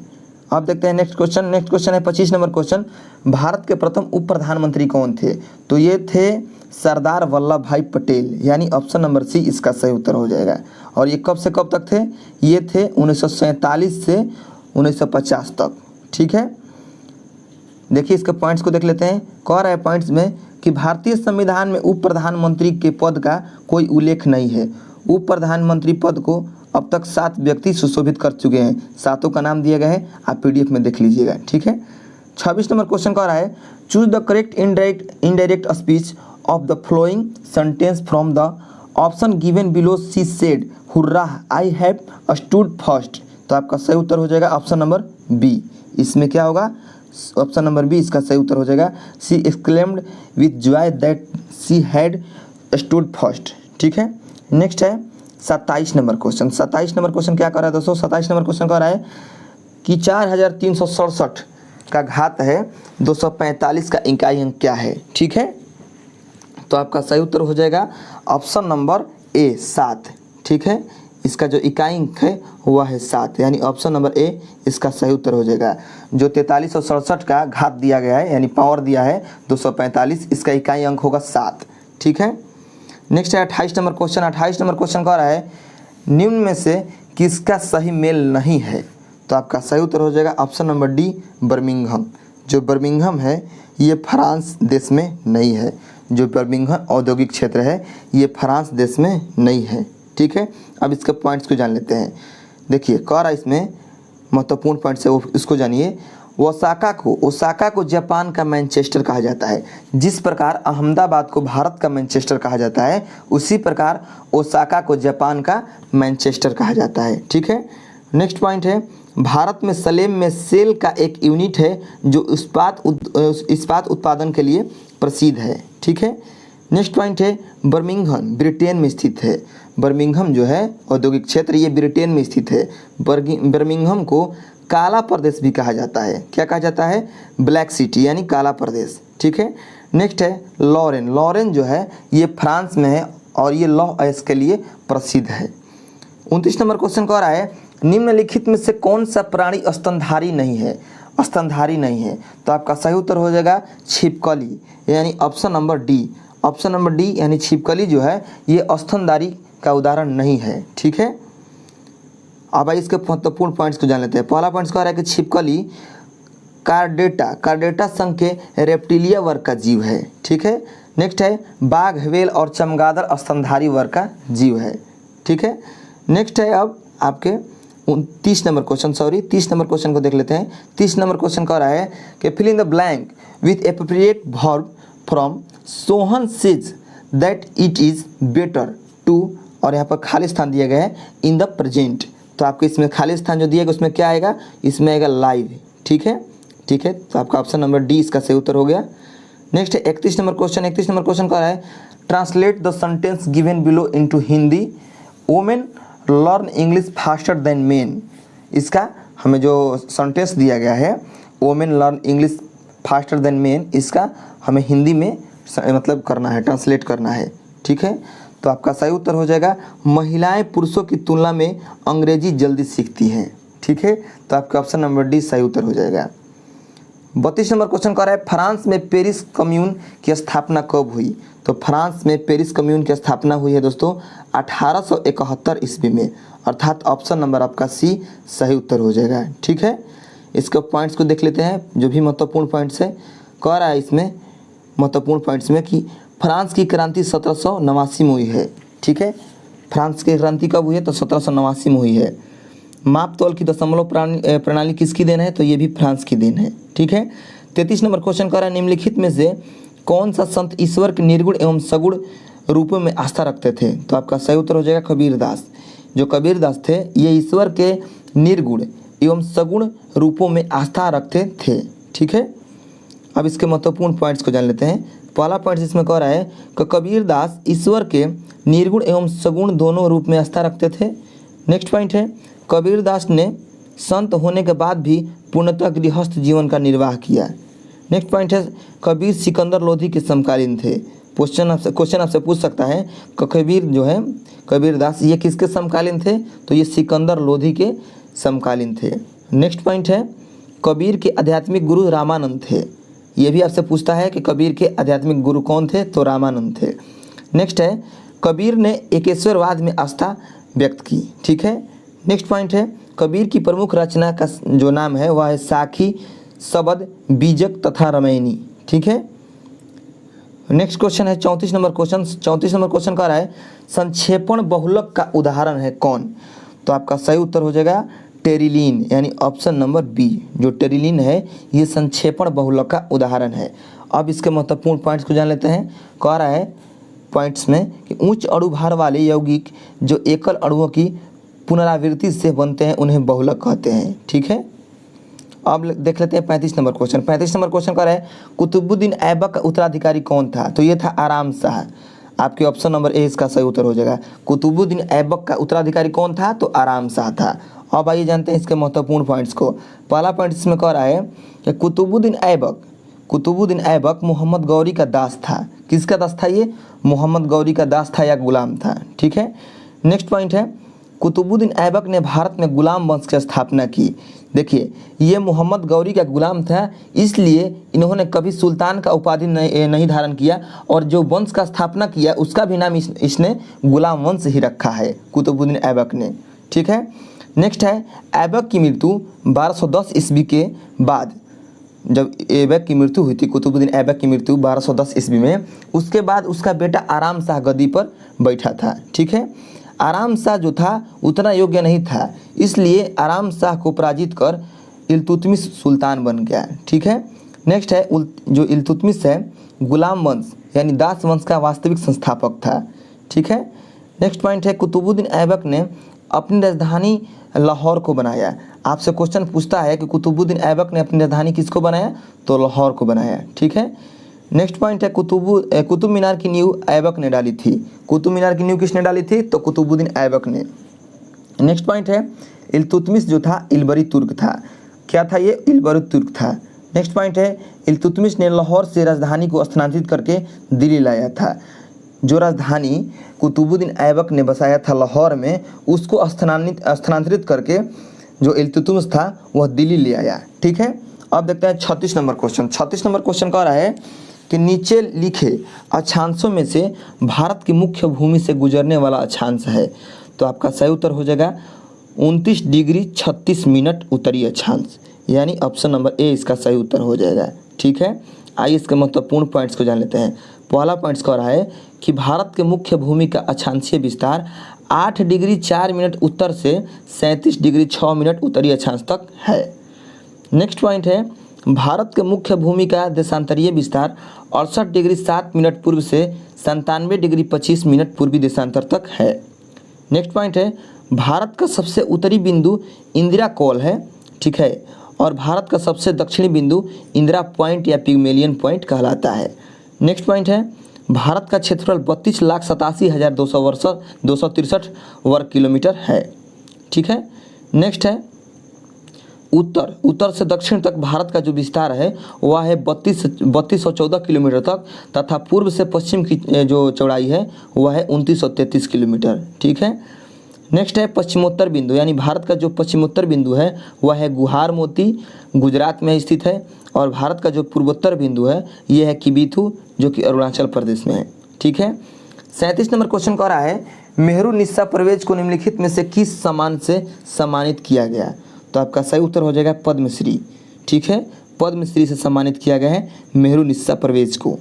अब देखते हैं नेक्स्ट क्वेश्चन है 25 नंबर क्वेश्चन। भारत के प्रथम उप प्रधानमंत्री कौन थे? तो ये थे सरदार वल्लभ भाई पटेल, यानी ऑप्शन नंबर सी इसका सही उत्तर हो जाएगा। और ये कब से कब तक थे? ये थे 1947 से 1950 तक। ठीक है, देखिए इसके पॉइंट्स को देख लेते हैं। कह रहा है पॉइंट्स में कि भारतीय संविधान में उप प्रधानमंत्री के पद का कोई उल्लेख नहीं है। उप प्रधानमंत्री पद को अब तक 7 व्यक्ति सुशोभित कर चुके हैं, 7 का नाम दिया गया है, आप पीडीएफ में देख लीजिएगा। ठीक है, 26 नंबर क्वेश्चन कह रहा है choose the correct indirect speech of the flowing sentence from the option given below. She said hurrah I have stood first. तो आपका सही उत्तर हो जाएगा ऑप्शन नंबर बी। इसमें क्या होगा? ऑप्शन नंबर बी इसका सही उत्तर हो जाएगा। She exclaimed with Joy that she had stood first. ठीक है, नेक्स्ट है 27 नंबर क्वेश्चन। 27 नंबर क्वेश्चन क्या कर रहा है दोस्तों? 27 नंबर क्वेश्चन कह रहा है कि 4367 का घात है 245 का इकाई अंक क्या है? ठीक है, तो आपका सही उत्तर हो जाएगा ऑप्शन नंबर ए 7। ठीक है, इसका जो इकाई अंक है वह है 7, यानी ऑप्शन नंबर ए इसका सही उत्तर हो जाएगा। जो 4367 का घात दिया गया है यानी पावर दिया है 245, इसका इकाई अंक होगा 7। ठीक है, नेक्स्ट है 28 नंबर क्वेश्चन। 28 नंबर क्वेश्चन कह रहा है निम्न में से किसका सही मेल नहीं है? तो आपका सही उत्तर हो जाएगा ऑप्शन नंबर डी बर्मिंघम। जो बर्मिंघम है ये फ्रांस देश में नहीं है। जो बर्मिंघम औद्योगिक क्षेत्र है ये फ्रांस देश में नहीं है। ठीक है, अब इसके पॉइंट्स को जान लेते हैं। देखिए कह रहा है इसमें महत्वपूर्ण पॉइंट्स है वो इसको जानिए। ओसाका को जापान का मैनचेस्टर कहा जाता है। जिस प्रकार अहमदाबाद को भारत का मैनचेस्टर कहा जाता है उसी प्रकार ओसाका को जापान का मैनचेस्टर कहा जाता है। ठीक है, नेक्स्ट पॉइंट है भारत में सलेम में सेल का एक यूनिट है जो इस्पात उत्पादन के लिए प्रसिद्ध है। ठीक है, नेक्स्ट पॉइंट है बर्मिंघम ब्रिटेन में स्थित है। बर्मिंघम जो है औद्योगिक क्षेत्र ये ब्रिटेन में स्थित है। बर्मिंघम को काला प्रदेश भी कहा जाता है। क्या कहा जाता है? ब्लैक सिटी यानी काला प्रदेश। ठीक है, नेक्स्ट है लॉरेन जो है ये फ्रांस में है और ये लॉ एस के लिए प्रसिद्ध है। 29 नंबर क्वेश्चन कह रहा है निम्नलिखित में से कौन सा प्राणी स्तनधारी नहीं है? स्तनधारी नहीं है तो आपका सही उत्तर हो जाएगा छिपकली, यानी option number D. Option number D यानी छिपकली जो है ये स्तनधारी का उदाहरण नहीं है। ठीक है, अब आइए इसके महत्वपूर्ण पॉइंट्स को जान लेते हैं। पहला पॉइंट कह रहा है कि छिपकली कार्डेटा संघ के रेप्टिलिया वर्ग का जीव है। ठीक है, नेक्स्ट है बाघ, व्हेल और चमगादड़ स्तनधारी वर्ग का जीव है। ठीक है, नेक्स्ट है अब आपके 30 नंबर क्वेश्चन को देख लेते हैं। 30 नंबर क्वेश्चन कह रहा है कि fill in the blank with appropriate verb from Sohan says that it is better to, और यहाँ पर खाली स्थान दिया गया है इन द प्रेजेंट। तो आपको इसमें खाली स्थान जो दिया गया उसमें क्या आएगा, इसमें आएगा लाइव। ठीक है, तो आपका ऑप्शन नंबर डी इसका सही उत्तर हो गया। नेक्स्ट है 31 नंबर क्वेश्चन कह रहा है translate the sentence given below into Hindi. Women learn English faster than main. इसका हमें जो सेंटेंस दिया गया है women learn English faster than main, इसका हमें हिंदी में मतलब करना है, ट्रांसलेट करना है। ठीक है, तो आपका सही उत्तर हो जाएगा महिलाएं पुरुषों की तुलना में अंग्रेजी जल्दी सीखती हैं। ठीक है, तो आपका ऑप्शन नंबर डी सही उत्तर हो जाएगा। 32 नंबर क्वेश्चन कह रहा है फ्रांस में पेरिस कम्यून की स्थापना कब हुई। तो फ्रांस में पेरिस कम्यून की स्थापना हुई है दोस्तों 1871 ईस्वी में, अर्थात ऑप्शन नंबर आपका सी सही उत्तर हो जाएगा। ठीक है, इसके पॉइंट्स को देख लेते हैं जो भी महत्वपूर्ण पॉइंट्स है। कह रहा है इसमें महत्वपूर्ण पॉइंट्स में कि फ्रांस की क्रांति 1789 में हुई है। ठीक है, फ्रांस की क्रांति कब हुई है, तो 1789 में हुई है। माप तौल की दशमलव प्रणाली किसकी देन है, तो ये भी फ्रांस की देन है। ठीक है, 33 नंबर क्वेश्चन कह रहा है निम्नलिखित में से कौन सा संत ईश्वर के निर्गुण एवं सगुण रूपों में आस्था रखते थे। तो आपका सही उत्तर हो जाएगा कबीरदास। जो कबीरदास थे ये ईश्वर के निर्गुण एवं सगुण रूपों में आस्था रखते थे। ठीक है, अब इसके महत्वपूर्ण पॉइंट्स को जान लेते हैं। पहला पॉइंट इसमें कह रहा है कि कबीरदास ईश्वर के निर्गुण एवं सगुण दोनों रूप में आस्था रखते थे। नेक्स्ट पॉइंट है कबीरदास ने संत होने के बाद भी पूर्णतः गृहस्थ जीवन का निर्वाह किया। नेक्स्ट पॉइंट है कबीर सिकंदर लोधी के समकालीन थे। क्वेश्चन आपसे पूछ सकता है कि कबीर जो है कबीरदास ये किसके समकालीन थे, तो ये सिकंदर लोधी के समकालीन थे। नेक्स्ट पॉइंट है कबीर के आध्यात्मिक गुरु रामानंद थे। ये भी आपसे पूछता है कि कबीर के आध्यात्मिक गुरु कौन थे, तो रामानंद थे। नेक्स्ट है कबीर ने एकेश्वरवाद में आस्था व्यक्त की। ठीक है, नेक्स्ट पॉइंट है कबीर की प्रमुख रचना का जो नाम है वह है साखी, सबद, बीजक तथा रमैनी। ठीक है, नेक्स्ट क्वेश्चन है 34 नंबर क्वेश्चन कह रहा है संक्षेपण बहुलक का उदाहरण है कौन। तो आपका सही उत्तर हो जाएगा टेरिलीन, यानी ऑप्शन नंबर बी। जो टेरिलीन है ये संक्षेपण बहुलक का उदाहरण है। अब इसके महत्वपूर्ण पॉइंट्स को जान लेते हैं। कह रहा है पॉइंट्स में कि उच्च अणु भार वाले यौगिक जो एकल अणुओं की पुनरावृत्ति से बनते हैं उन्हें बहुलक कहते हैं। ठीक है, अब देख लेते हैं 35 नंबर क्वेश्चन कह रहा है कुतुबुद्दीन ऐबक का उत्तराधिकारी कौन था। तो ये था आराम शाह। आपके ऑप्शन नंबर ए इसका सही उत्तर हो जाएगा। कुतुबुद्दीन ऐबक का उत्तराधिकारी कौन था, तो आराम शाह था। अब आइए जानते हैं इसके महत्वपूर्ण पॉइंट्स को। पहला पॉइंट इसमें कह रहा है कि कुतुबुद्दीन ऐबक मोहम्मद गौरी का दास था। किसका दास था ये, मोहम्मद गौरी का दास था या गुलाम था। ठीक है, नेक्स्ट पॉइंट है कुतुबुद्दीन ऐबक ने भारत में गुलाम वंश की स्थापना की। देखिए ये मोहम्मद गौरी का गुलाम था, इसलिए इन्होंने कभी सुल्तान का उपाधि नहीं धारण किया, और जो वंश का स्थापना किया उसका भी नाम इसने गुलाम वंश ही रखा है कुतुबुद्दीन ऐबक ने। ठीक है, नेक्स्ट है ऐबक की मृत्यु 1210 ईस्वी के बाद, जब ऐबक की मृत्यु हुई थी, कुतुबुद्दीन ऐबक की मृत्यु 1210 ईस्वी में, उसके बाद उसका बेटा आराम शाह गद्दी पर बैठा था। ठीक है, आराम शाह जो था उतना योग्य नहीं था, इसलिए आराम शाह को पराजित कर इल्तुतमिश सुल्तान बन गया। ठीक है, नेक्स्ट है जो इल्तुतमिश है गुलाम वंश यानी दास वंश का वास्तविक संस्थापक था। ठीक है, नेक्स्ट पॉइंट है कुतुबुद्दीन ऐबक ने अपनी राजधानी लाहौर को बनाया। आपसे क्वेश्चन पूछता है कि कुतुबुद्दीन ऐबक ने अपनी राजधानी किसको बनाया, तो लाहौर को बनाया। ठीक है, नेक्स्ट पॉइंट है कुतुब मीनार की नींव ऐबक ने डाली थी। कुतुब मीनार की नींव किसने डाली थी, तो कुतुबुद्दीन ऐबक ने। नेक्स्ट पॉइंट है इल्तुतमिश जो था इल्बरी तुर्क था। क्या था ये, इल्बरी तुर्क था। नेक्स्ट पॉइंट है इल्तुतमिश ने लाहौर से राजधानी को स्थानांतरित करके दिल्ली लाया था। जो राजधानी कुतुबुद्दीन ऐबक ने बसाया था लाहौर में, उसको स्थानांतरित करके जो इल्तुतमिश था वह दिल्ली ले आया। ठीक है, अब देखते हैं 36 नंबर क्वेश्चन कह रहा है कि नीचे लिखे अक्षांशों में से भारत की मुख्य भूमि से गुजरने वाला अक्षांश है। तो आपका सही उत्तर हो जाएगा 29 डिग्री 36 मिनट उत्तरी अक्षांश, यानी ऑप्शन नंबर ए इसका सही उत्तर हो जाएगा। ठीक है, आइए इसके महत्वपूर्ण पॉइंट्स को जान लेते हैं। पहला पॉइंट्स कह रहा है कि भारत के मुख्य भूमि का अक्षांशीय विस्तार 8 डिग्री 4 मिनट उत्तर से 37 डिग्री 6 मिनट उत्तरी अक्षांश तक है। नेक्स्ट पॉइंट है भारत के मुख्य भूमि का देशांतरीय विस्तार 68 डिग्री 7 मिनट पूर्व से 97 डिग्री 25 मिनट पूर्वी देशांतर तक है। नेक्स्ट पॉइंट है भारत का सबसे उत्तरी बिंदु इंदिरा कॉल है, ठीक है, और भारत का सबसे दक्षिणी बिंदु इंदिरा पॉइंट या पिग्मेलियन पॉइंट कहलाता है। नेक्स्ट पॉइंट है भारत का क्षेत्रफल 32,87,263 वर्ग किलोमीटर है, ठीक है। नेक्स्ट है उत्तर से दक्षिण तक भारत का जो विस्तार है वह है 3214 किलोमीटर तक तथा पूर्व से पश्चिम की जो चौड़ाई है वह है 2933 किलोमीटर, ठीक है। नेक्स्ट है पश्चिमोत्तर बिंदु, यानी भारत का जो पश्चिमोत्तर बिंदु है वह है गुहार मोती, गुजरात में स्थित है, और भारत का जो पूर्वोत्तर बिंदु है यह है किबिथु जो कि अरुणाचल प्रदेश में है, ठीक है। 37 नंबर क्वेश्चन कह रहा है मेहरू निस्सा परवेज को निम्नलिखित में से किस सम्मान से सम्मानित किया गया? तो आपका सही उत्तर हो जाएगा पद्मश्री, ठीक है। पद्मश्री से सम्मानित किया गया है मेहरू निस्सा परवेज को।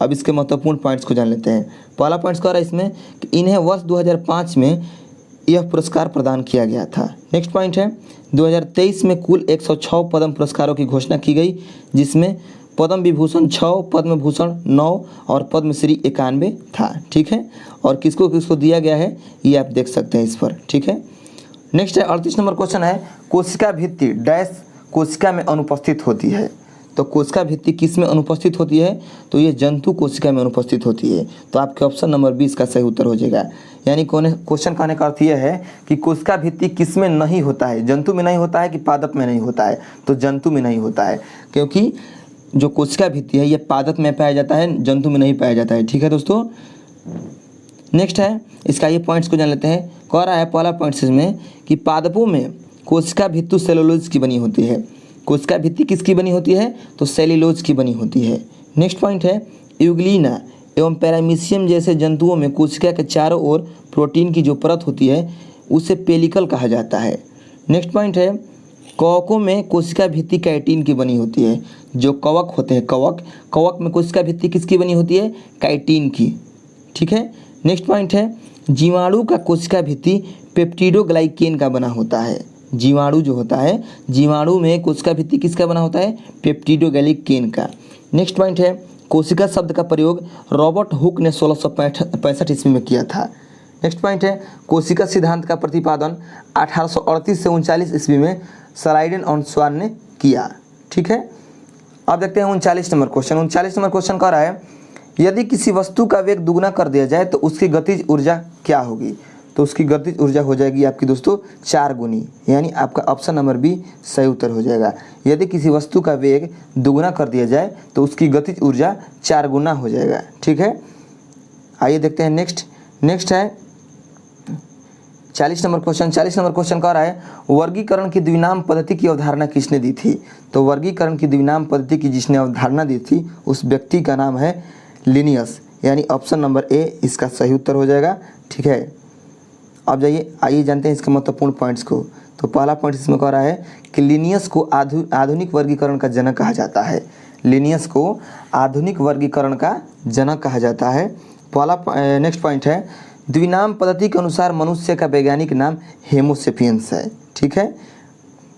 अब इसके महत्वपूर्ण पॉइंट्स को जान लेते हैं। पहला पॉइंट्स कह रहा है इसमें कि इन्हें वर्ष 2005 में यह पुरस्कार प्रदान किया गया था। नेक्स्ट पॉइंट है 2023 में कुल 106 पद्म पुरस्कारों की घोषणा की गई, जिसमें पद्म विभूषण 6, पद्म भूषण 9 और पद्मश्री 91 था, ठीक है। और किसको किसको दिया गया है ये आप देख सकते हैं इस पर, ठीक है। नेक्स्ट है 38 नंबर क्वेश्चन है कोशिका भित्ति डैश कोशिका में अनुपस्थित होती है। तो कोशिका भित्ति किस में अनुपस्थित होती है? तो ये जंतु कोशिका में अनुपस्थित होती है। तो आपके ऑप्शन नंबर 20 का सही उत्तर हो जाएगा। यानी क्वेश्चन कहने का अर्थ यह है कि कोशिका भित्ति किस में नहीं होता है, जंतु में नहीं होता है कि पादप में नहीं होता है? तो जंतु में नहीं होता है, क्योंकि जो कोशिका भित्ति है ये पादप में पाया जाता है, जंतु में नहीं पाया जाता है, ठीक है दोस्तों। नेक्स्ट है इसका ये पॉइंट्स को जान लेते हैं। कह रहा है पहला पॉइंट्स इसमें कि पादपों में कोशिका भित्ति सेलुलोज की बनी होती है। कोशिका भित्ति किसकी बनी होती है? तो सेल्यूलोज की बनी होती है। नेक्स्ट पॉइंट है यूग्लिना एवं पैरामीशियम जैसे जंतुओं में कोशिका के चारों ओर प्रोटीन की जो परत होती है उसे पेलिकल कहा जाता है। नेक्स्ट पॉइंट है कवकों में कोशिका भित्ति काइटिन की बनी होती है। जो कवक होते हैं कवक में कोशिका भित्ति किसकी बनी होती है? काइटिन की, ठीक है। नेक्स्ट पॉइंट है जीवाणु का कोशिका भित्ति पेप्टिडोग्लाइकेन का बना होता है। जीवाणु जो होता है जीवाणु में कोशिका भित्ति किसका बना होता है? पेप्टिडोग्लाइकेन का। नेक्स्ट पॉइंट है कोशिका शब्द का प्रयोग रॉबर्ट हुक ने 1665 ईस्वी में किया था। नेक्स्ट पॉइंट है कोशिका सिद्धांत का प्रतिपादन 1838 से 39 ईस्वी में सलाइडेन और स्वान ने किया, ठीक है। अब देखते हैं 39 नंबर क्वेश्चन। 39 नंबर क्वेश्चन कह रहा है यदि किसी वस्तु का वेग दुगना कर दिया जाए तो उसकी गतिज ऊर्जा क्या होगी? तो उसकी गतिज ऊर्जा हो जाएगी आपकी दोस्तों 4 गुनी, यानी आपका ऑप्शन नंबर बी सही उत्तर हो जाएगा। यदि किसी वस्तु का वेग दुगना कर दिया जाए तो उसकी गतिज ऊर्जा 4 गुना हो जाएगा, ठीक है। आइए देखते हैं नेक्स्ट है 40 नंबर क्वेश्चन। 40 नंबर क्वेश्चन कह रहा है वर्गीकरण की द्विनाम पद्धति की अवधारणा किसने दी थी? तो वर्गीकरण की द्विनाम पद्धति की जिसने अवधारणा दी थी उस व्यक्ति का नाम है लिनियस, यानी ऑप्शन नंबर ए इसका सही उत्तर हो जाएगा, ठीक है। अब आइए जानते हैं इसके महत्वपूर्ण पॉइंट्स को। तो पहला पॉइंट इसमें कह रहा है कि लिनियस को आधुनिक वर्गीकरण का जनक कहा जाता है। लिनियस को आधुनिक वर्गीकरण का जनक कहा जाता है। पहला नेक्स्ट पॉइंट है द्विनाम पद्धति के अनुसार मनुष्य का वैज्ञानिक नाम होमोसेपियंस है, ठीक है।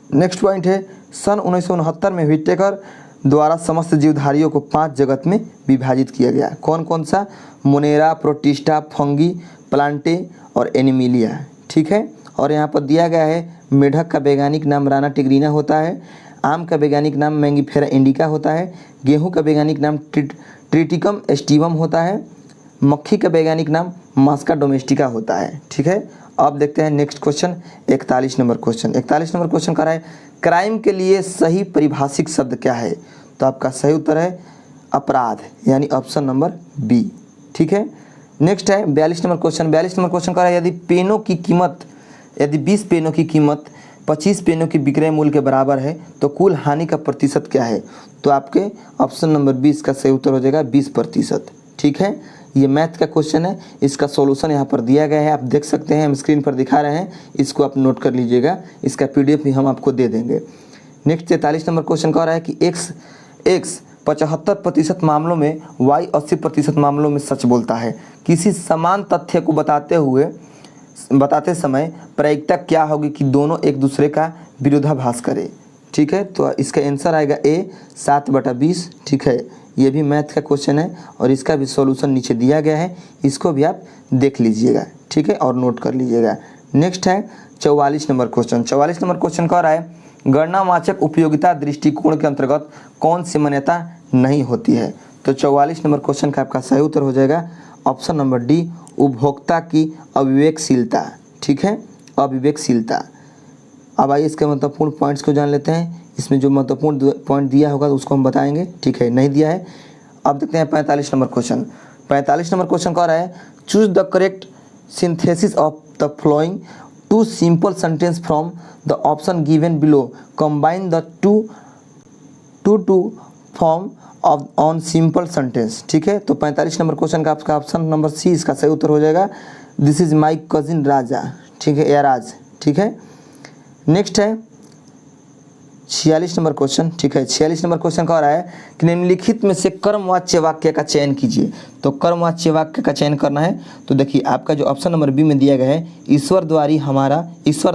नेक्स्ट पॉइंट है सन 1969 में व्हिटेकर द्वारा समस्त जीवधारियों को 5 जगत में विभाजित किया गया। कौन कौन सा? मोनेरा, प्रोटिस्टा, फंगी, प्लांटे और एनिमिलिया, ठीक है। और यहाँ पर दिया गया है मेढक का वैज्ञानिक नाम राना टिग्रीना होता है, आम का वैज्ञानिक नाम मैंगीफेरा इंडिका होता है, गेहूं का वैज्ञानिक नाम ट्रिटिकम एस्टिवम होता है, मक्खी का वैज्ञानिक नाम मास्का डोमेस्टिका होता है, ठीक है। अब देखते हैं next question 41 number question. 41 number question कह रहा है क्राइम के लिए सही परिभाषिक शब्द क्या है? तो आपका सही उत्तर है अपराध, यानी ऑप्शन नंबर बी, ठीक है। नेक्स्ट है 42 नंबर क्वेश्चन। 42 नंबर क्वेश्चन कह रहा है यदि 20 पेनों की कीमत 25 पेनों की विक्रय मूल्य के बराबर है तो कुल हानि का प्रतिशत क्या है? तो आपके ऑप्शन नंबर 20 का सही उत्तर हो जाएगा 20%, ठीक है। ये मैथ का क्वेश्चन है, इसका सॉल्यूशन यहाँ पर दिया गया है, आप देख सकते हैं, हम स्क्रीन पर दिखा रहे हैं, इसको आप नोट कर लीजिएगा, इसका PDF भी हम आपको दे देंगे। नेक्स्ट 43 नंबर क्वेश्चन कह रहा है कि x 75% मामलों में y 80% मामलों में सच बोलता है। किसी समान तथ्य को बताते समय प्रायिकता क्या होगी कि दोनों एक दूसरे का विरोधाभास करें। ठीक है, तो इसका आंसर आएगा ए 7/20। ठीक है, ये भी मैथ का क्वेश्चन है और इसका भी सॉल्यूशन नीचे दिया गया है, इसको भी आप देख लीजिएगा। ठीक है, और नोट कर लीजिएगा। नेक्स्ट है 44 नंबर क्वेश्चन। 44 नंबर क्वेश्चन कह रहा है गणनावाचक उपयोगिता दृष्टिकोण के अंतर्गत कौन सी मान्यता नहीं होती है। तो 44 नंबर क्वेश्चन का आपका सही उत्तर हो जाएगा ऑप्शन नंबर डी, उपभोक्ता की अविवेकशीलता। ठीक है, अविवेकशीलता। अब आइए इसके महत्वपूर्ण पॉइंट्स को जान लेते हैं। इसमें जो महत्वपूर्ण पॉइंट दिया होगा उसको हम बताएंगे। ठीक है, नहीं दिया है। अब देखते हैं 45 नंबर क्वेश्चन। 45 नंबर क्वेश्चन कह रहा है choose the correct synthesis of the following two simple sentence from the option given below, combine the two form of one simple sentence. ठीक है, तो 45 नंबर क्वेश्चन का आपका ऑप्शन नंबर सी इसका सही उत्तर हो जाएगा, दिस इज माई कजिन राजा। ठीक है, या राज। ठीक है, नेक्स्ट है 46 नंबर क्वेश्चन। ठीक है, 46 नंबर क्वेश्चन कह रहा है कि निम्नलिखित में से कर्मवाच्य वाक्य का चयन कीजिए। तो कर्मवाच्य वाक्य का चयन करना है। तो देखिए आपका जो ऑप्शन नंबर बी में दिया गया है ईश्वर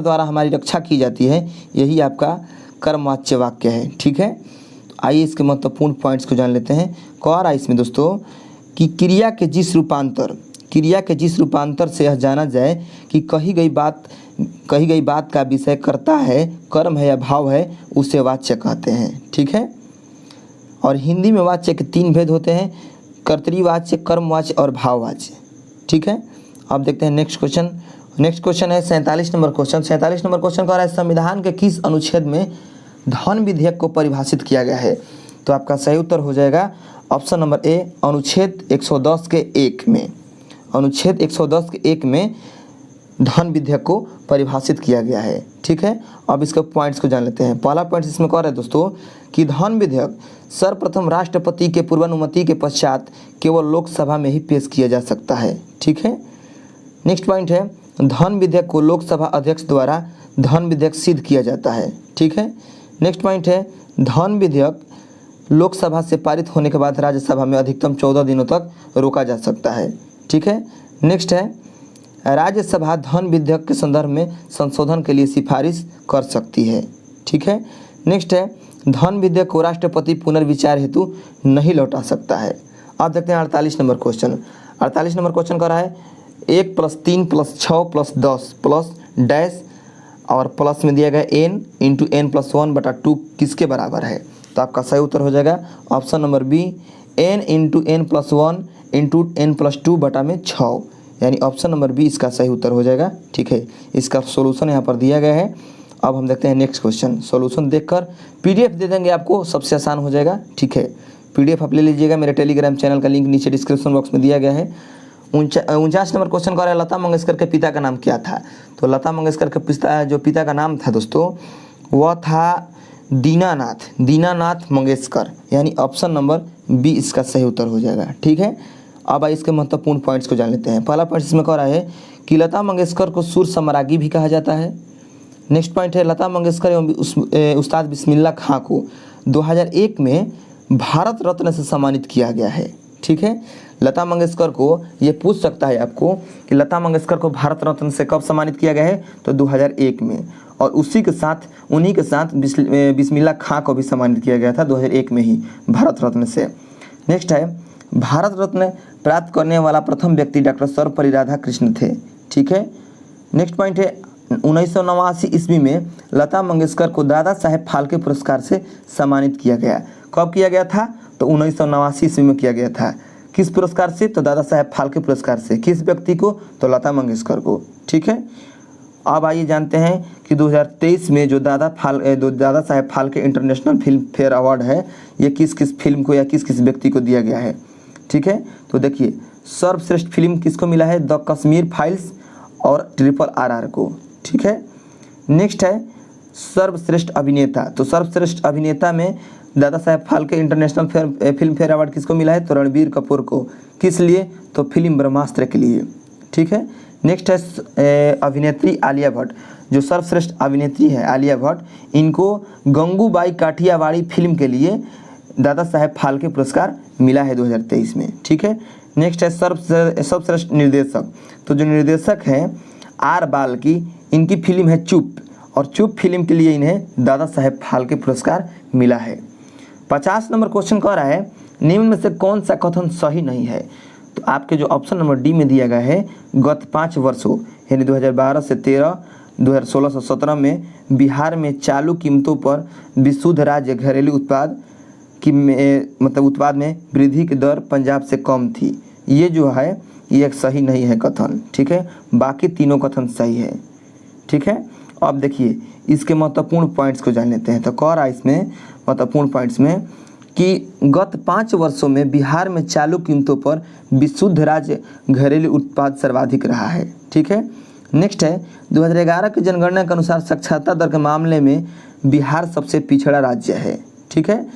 द्वारा हमारी रक्षा की जाती है, यही आपका कर्मवाच्य वाक्य है। ठीक है, तो आइए इसके महत्वपूर्ण पॉइंट्स को जान लेते हैं। कह रहा है इसमें दोस्तों कि क्रिया के जिस रूपांतर से यह जाना जाए कि कही गई बात का विषय कर्ता है, कर्म है या भाव है, उसे वाच्य कहते हैं। ठीक है, और हिंदी में वाच्य के 3 भेद होते हैं, कर्तृवाच्य, कर्मवाच्य और भाववाच्य। ठीक है, अब देखते हैं नेक्स्ट क्वेश्चन। नेक्स्ट क्वेश्चन है 47 नंबर क्वेश्चन। 47 नंबर क्वेश्चन कह रहा है संविधान के किस अनुच्छेद में धन विधेयक को परिभाषित किया गया है। तो आपका सही उत्तर हो जाएगा ऑप्शन नंबर ए, अनुच्छेद 110 के 1 में। अनुच्छेद 110 के 1 में धन विधेयक को परिभाषित किया गया है। ठीक है, अब इसके पॉइंट्स को जान लेते हैं। पहला पॉइंट इसमें कह रहा है दोस्तों कि धन विधेयक सर्वप्रथम राष्ट्रपति के पूर्वानुमति के पश्चात केवल लोकसभा में ही पेश किया जा सकता है। ठीक है, नेक्स्ट पॉइंट है धन विधेयक को लोकसभा अध्यक्ष द्वारा धन विधेयक सिद्ध किया जाता है। ठीक है, नेक्स्ट पॉइंट है धन विधेयक लोकसभा से पारित होने के बाद राज्यसभा में अधिकतम 14 दिनों तक रोका जा सकता है। ठीक है, नेक्स्ट है राज्यसभा धन विधेयक के संदर्भ में संशोधन के लिए सिफारिश कर सकती है। ठीक है, नेक्स्ट है धन विधेयक को राष्ट्रपति पुनर्विचार हेतु नहीं लौटा सकता है। अब देखते हैं 48 नंबर क्वेश्चन। 48 नंबर क्वेश्चन कर रहा है 1 + 3 + 6 + 10 प्लस डैश और प्लस में दिया गया n × n + 1/2 किसके बराबर है। तो आपका सही उत्तर हो जाएगा option number B, n × n + 1 × n + 2/6, यानी ऑप्शन नंबर बी इसका सही उत्तर हो जाएगा। ठीक है, इसका सॉल्यूशन यहाँ पर दिया गया है। अब हम देखते हैं नेक्स्ट क्वेश्चन। सॉल्यूशन देखकर पीडीएफ दे देंगे आपको, सबसे आसान हो जाएगा। ठीक है, पीडीएफ आप ले लीजिएगा, मेरे टेलीग्राम चैनल का लिंक नीचे डिस्क्रिप्शन बॉक्स में दिया गया है। 49 नंबर क्वेश्चन कह रहा है लता मंगेशकर के पिता का नाम क्या था। तो लता मंगेशकर के पिता का नाम था दोस्तों वह था दीनानाथ मंगेशकर, यानी ऑप्शन नंबर बी इसका सही उत्तर हो जाएगा। ठीक है, अब आइए इसके महत्वपूर्ण पॉइंट्स को जान लेते हैं। पहला पॉइंट इसमें कह रहा है कि लता मंगेशकर को सुर सम्राज्ञी भी कहा जाता है। नेक्स्ट पॉइंट है लता मंगेशकर एवं उस्ताद बिस्मिल्लाह खां को 2001 में भारत रत्न से सम्मानित किया गया है। ठीक है, लता मंगेशकर को ये पूछ सकता है आपको कि लता मंगेशकर को भारत रत्न से कब सम्मानित किया गया है। तो 2001 में, और उन्हीं के साथ बिस्मिल्लाह खां को भी सम्मानित किया गया था 2001 में ही भारत रत्न से। नेक्स्ट है भारत रत्न प्राप्त करने वाला प्रथम व्यक्ति डॉक्टर सर्वपल्ली राधाकृष्णन थे। ठीक है, नेक्स्ट पॉइंट है 1989 ईस्वी में लता मंगेशकर को दादा साहेब फाल्के पुरस्कार से सम्मानित किया गया। कब किया गया था। तो 1989 ईस्वी में किया गया था। किस पुरस्कार से। तो दादा साहेब फाल्के पुरस्कार से। किस व्यक्ति को। तो लता मंगेशकर को। ठीक है, अब आइए जानते हैं कि 2023 में जो Dada Saheb Phalke international film fair award है, ये किस किस फिल्म को या किस किस व्यक्ति को दिया गया है। ठीक है, तो देखिए सर्वश्रेष्ठ फिल्म किसको मिला है। द कश्मीर फाइल्स और RRR को। ठीक है, नेक्स्ट है सर्वश्रेष्ठ अभिनेता। तो सर्वश्रेष्ठ अभिनेता में Dada Saheb Phalke international film fair award किसको मिला है। तो रणबीर कपूर को। किस लिए। तो फिल्म ब्रह्मास्त्र के लिए। ठीक है, नेक्स्ट है अभिनेत्री आलिया भट्ट। जो सर्वश्रेष्ठ अभिनेत्री है आलिया भट्ट, इनको गंगूबाई काठियावाड़ी फिल्म के लिए दादा साहेब फाल्के पुरस्कार मिला है 2023 में। ठीक है, नेक्स्ट है सर्वश्रेष्ठ निर्देशक। तो जो निर्देशक हैं आर बाल्की, इनकी फिल्म है चुप, और चुप फिल्म के लिए इन्हें दादा साहेब फाल्के पुरस्कार मिला है। 50 नंबर क्वेश्चन कह रहा है निम्न में से कौन सा कथन सही नहीं है। तो आपके जो ऑप्शन नंबर डी में दिया गया है, गत 5 वर्षों यानी 2012 से 13, 2016 से 17 में बिहार में चालू कीमतों पर विशुद्ध राज्य घरेलू उत्पाद की मतलब उत्पाद में वृद्धि की दर पंजाब से कम थी। ये जो है ये एक सही नहीं है कथन। ठीक है, बाकी तीनों कथन सही है। ठीक है, अब देखिए इसके महत्वपूर्ण पॉइंट्स को जान लेते हैं। तो कह रहा है इसमें महत्वपूर्ण पॉइंट्स में कि गत 5 वर्षों में बिहार में चालू कीमतों पर विशुद्ध राज्य घरेलू उत्पाद सर्वाधिक रहा है। ठीक है, नेक्स्ट है 2011 की जनगणना के अनुसार साक्षरता दर के मामले में बिहार सबसे पिछड़ा राज्य है। ठीक है,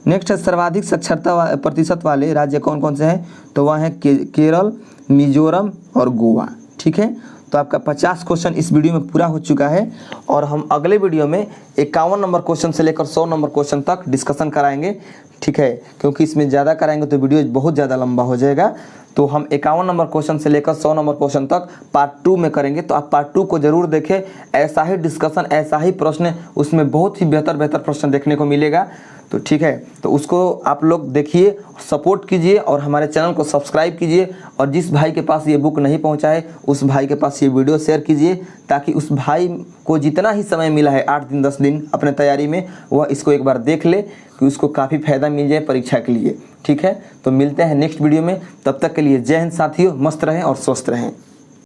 नेक्स्ट है सर्वाधिक साक्षरता प्रतिशत वाले राज्य कौन कौन से हैं। तो वह हैं केरल, मिजोरम और गोवा। ठीक है, तो आपका 50 क्वेश्चन इस वीडियो में पूरा हो चुका है, और हम अगले वीडियो में 51 नंबर क्वेश्चन से लेकर 100 नंबर क्वेश्चन तक डिस्कशन कराएंगे। ठीक है, क्योंकि इसमें ज़्यादा कराएंगे तो वीडियो बहुत ज़्यादा लंबा हो जाएगा। तो हम 51 नंबर क्वेश्चन से लेकर 100 नंबर क्वेश्चन तक पार्ट 2 में करेंगे। तो आप पार्ट 2 को जरूर देखें, ऐसा ही डिस्कशन, ऐसा ही प्रश्न, उसमें बहुत ही बेहतर प्रश्न देखने को मिलेगा। तो ठीक है, तो उसको आप लोग देखिए, सपोर्ट कीजिए और हमारे चैनल को सब्सक्राइब कीजिए, और जिस भाई के पास ये बुक नहीं पहुंचा है उस भाई के पास ये वीडियो शेयर कीजिए, ताकि उस भाई को जितना ही समय मिला है 8 दिन 10 दिन अपने तैयारी में, वह इसको एक बार देख ले कि उसको काफ़ी फ़ायदा मिल जाए परीक्षा के लिए। ठीक है, तो मिलते हैं नेक्स्ट वीडियो में, तब तक के लिए जय हिंद साथियों, मस्त रहें और स्वस्थ रहें।